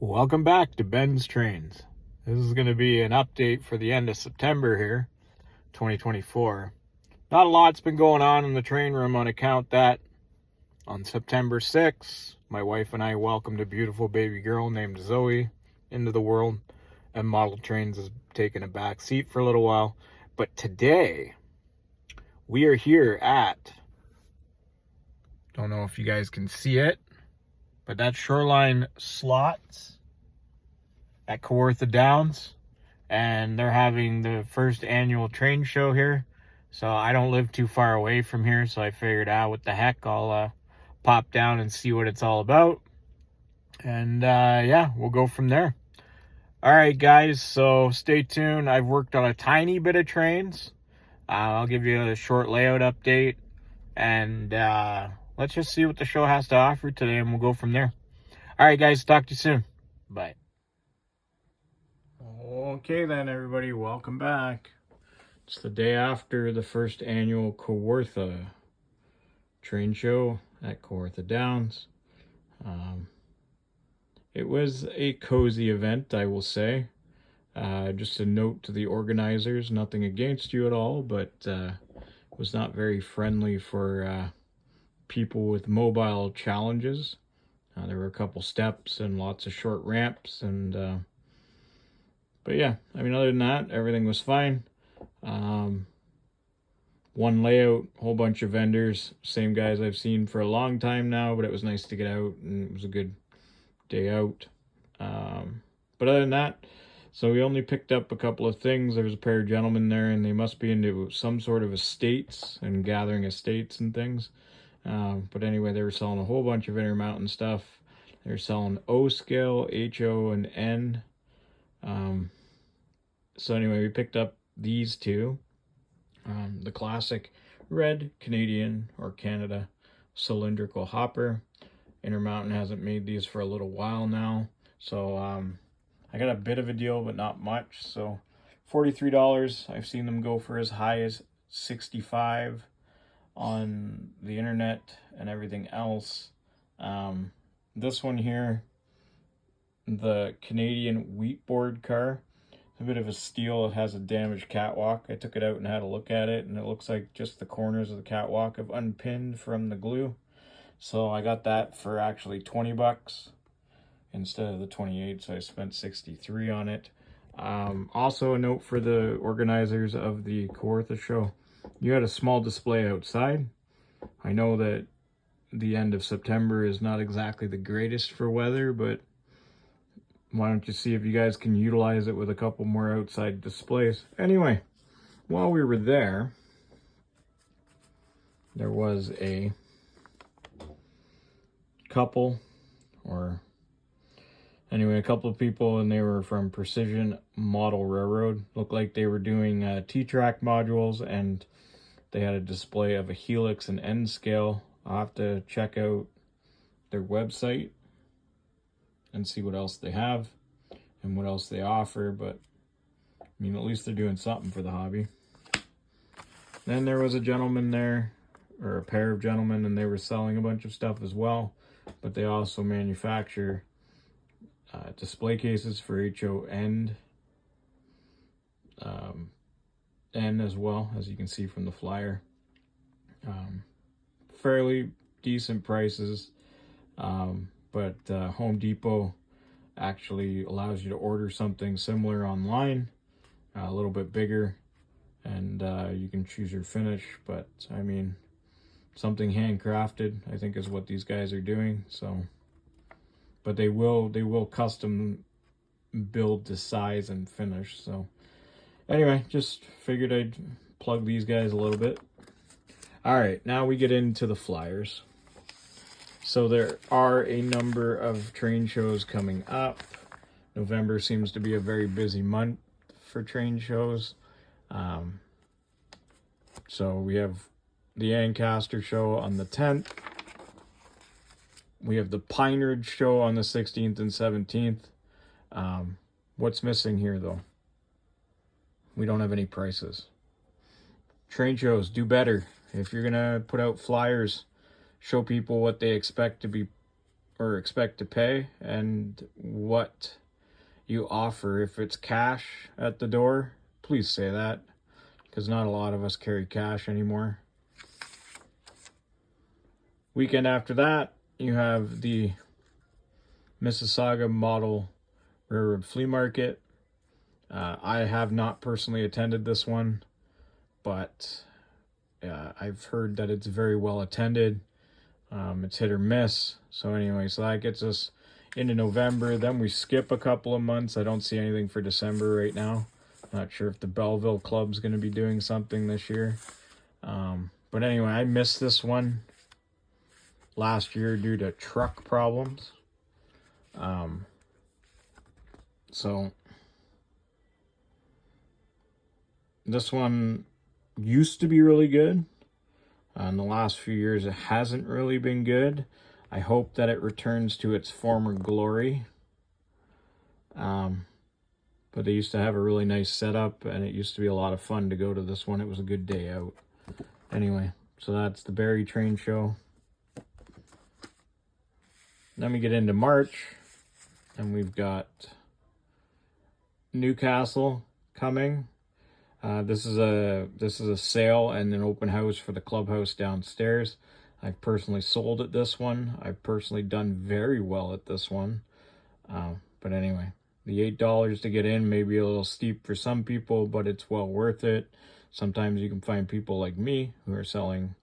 Welcome back to Ben's Trains. This is going to be an update for the end of September here, 2024. Not a lot's been going on in the train room on account that on September 6th, my wife and I welcomed a beautiful baby girl named Zoe into the world, and Model Trains has taken a back seat for a little while. But today, we are here at, don't know if you guys can see it, but that's Shoreline Slots at Kawartha Downs, and they're having the first annual train show here. So I don't live too far away from here, so I figured, what the heck, I'll pop down and see what it's all about. And yeah, we'll go from there. All right, guys, so stay tuned. I've worked on a tiny bit of trains. I'll give you a short layout update, and let's just see what the show has to offer today, and we'll go from there. All right, guys, talk to you soon. Bye. Okay then, everybody, welcome back. It's the day after the first annual Kawartha train show at Kawartha Downs. It was a cozy event, I will say. Just a note to the organizers, nothing against you at all, but was not very friendly for people with mobile challenges. There were a couple steps and lots of short ramps, and but yeah, I mean, other than that, everything was fine. One layout, whole bunch of vendors, same guys I've seen for a long time now, but it was nice to get out, and it was a good day out. But other than that, so we only picked up a couple of things. There was a pair of gentlemen there, and they must be into some sort of estates and gathering estates and things. But anyway, they were selling a whole bunch of Intermountain stuff. They were selling O scale, HO, and N. So anyway, we picked up these two. The classic red Canadian or Canada cylindrical hopper. Intermountain hasn't made these for a little while now. So I got a bit of a deal, but not much. So $43. I've seen them go for as high as $65 on the internet and everything else. This one here, the Canadian wheat board car, a bit of a steal. It has a damaged catwalk. I took it out and had a look at it, and it looks like just the corners of the catwalk have unpinned from the glue. So I got that for actually $20 instead of the 28, so I spent 63 on it. Also a note for the organizers of the Kawartha show, you had a small display outside. I know that the end of September is not exactly the greatest for weather, but why don't you see if you guys can utilize it with a couple more outside displays. Anyway, while we were there, there was a couple, or anyway, a couple of people, and they were from Precision Model Railroad. Looked like they were doing T-track modules, and they had a display of a helix and N scale. I'll have to check out their website and see what else they have and what else they offer, but I mean, at least they're doing something for the hobby. Then there was a gentleman there, or a pair of gentlemen, and they were selling a bunch of stuff as well, but they also manufacture display cases for HO and N as well, as you can see from the flyer. Fairly decent prices, but Home Depot actually allows you to order something similar online, a little bit bigger, and you can choose your finish. But I mean, something handcrafted, I think, is what these guys are doing. So, but they will custom build to size and finish. So anyway, just figured I'd plug these guys a little bit. All right, now we get into the flyers. So there are a number of train shows coming up. November seems to be a very busy month for train shows. So we have the Ancaster show on the 10th. We have the Pine Ridge show on the 16th and 17th. What's missing here, though? We don't have any prices. Train shows, do better. If you're going to put out flyers, show people what they expect to be or expect to pay and what you offer. If it's cash at the door, please say that, because not a lot of us carry cash anymore. Weekend after that, you have the Mississauga Model Railroad Flea Market. I have not personally attended this one, but I've heard that it's very well attended. It's hit or miss. So anyway, so that gets us into November. Then we skip a couple of months. I don't see anything for December right now. Not sure if the Belleville Club's going to be doing something this year. But anyway, I missed this one last year due to truck problems. So this one used to be really good. In the last few years, it hasn't really been good. I hope that it returns to its former glory. But they used to have a really nice setup, and it used to be a lot of fun to go to this one. It was a good day out. Anyway, so that's the Barrie Train Show. Then we get into March, and we've got Newcastle coming. This is a sale and an open house for the clubhouse downstairs. I've personally sold at this one. I've personally done very well at this one. But anyway, the $8 to get in may be a little steep for some people, but it's well worth it. Sometimes you can find people like me who are selling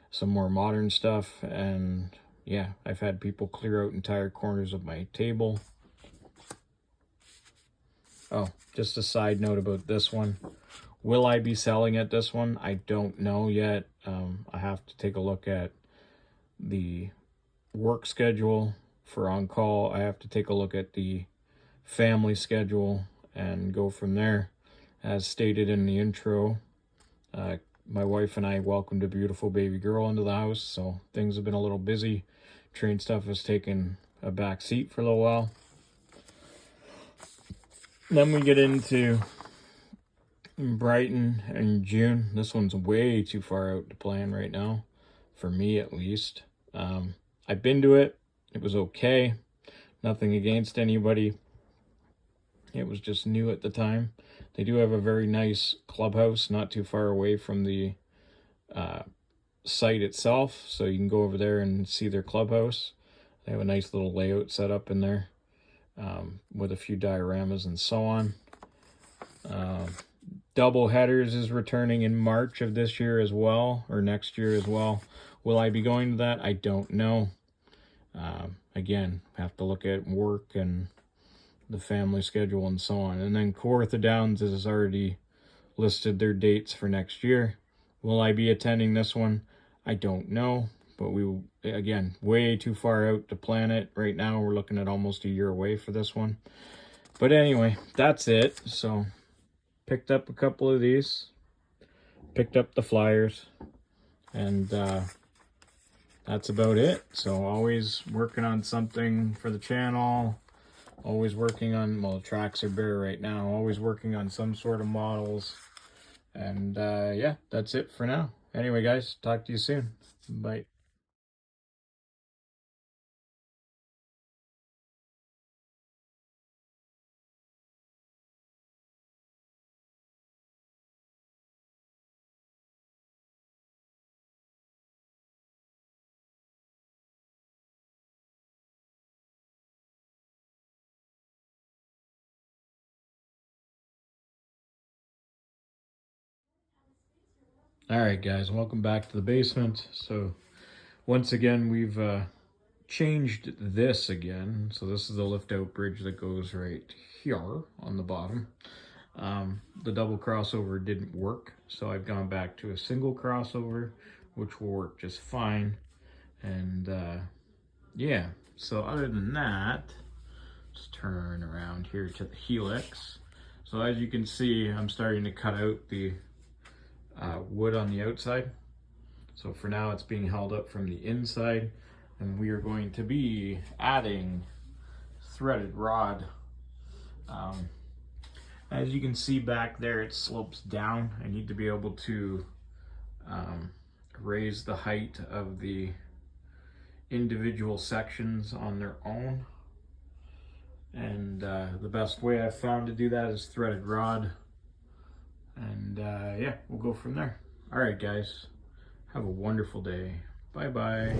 some more modern stuff, and yeah, I've had people clear out entire corners of my table. Oh, just a side note about this one. Will I be selling at this one? I don't know yet. I have to take a look at the work schedule for on-call. I have to take a look at the family schedule and go from there. As stated in the intro, my wife and I welcomed a beautiful baby girl into the house, so things have been a little busy. Train stuff has taken a back seat for a little while. Then we get into Brighton in June. This one's way too far out to plan right now, for me at least. I've been to it. It was okay. Nothing against anybody. It was just new at the time. They do have a very nice clubhouse not too far away from the site itself, so you can go over there and see their clubhouse. They have a nice little layout set up in there with a few dioramas and so on. Double Headers is returning in March of this year as well, or next year as well. Will I be going to that? I don't know. Again, have to look at work and the family schedule and so on. And then Kawartha Downs has already listed their dates for next year. Will I be attending this one? I don't know. But we, again, way too far out to plan it. Right now, we're looking at almost a year away for this one. But anyway, that's it. So, picked up a couple of these. Picked up the flyers. And that's about it. So, always working on something for the channel. Always working on, well, tracks are bare right now. Always working on some sort of models. And yeah, that's it for now. Anyway, guys, talk to you soon. Bye. All right, guys, welcome back to the basement. So once again, we've changed this again. So this is the lift out bridge that goes right here on the bottom. The double crossover didn't work, so I've gone back to a single crossover, which will work just fine. And yeah, so other than that, let's turn around here to the helix. So as you can see, I'm starting to cut out the wood on the outside. So for now, it's being held up from the inside, and we are going to be adding threaded rod. As you can see back there, it slopes down. I need to be able to raise the height of the individual sections on their own. And the best way I've found to do that is threaded rod. And yeah, we'll go from there. All right, guys, have a wonderful day. Bye-bye.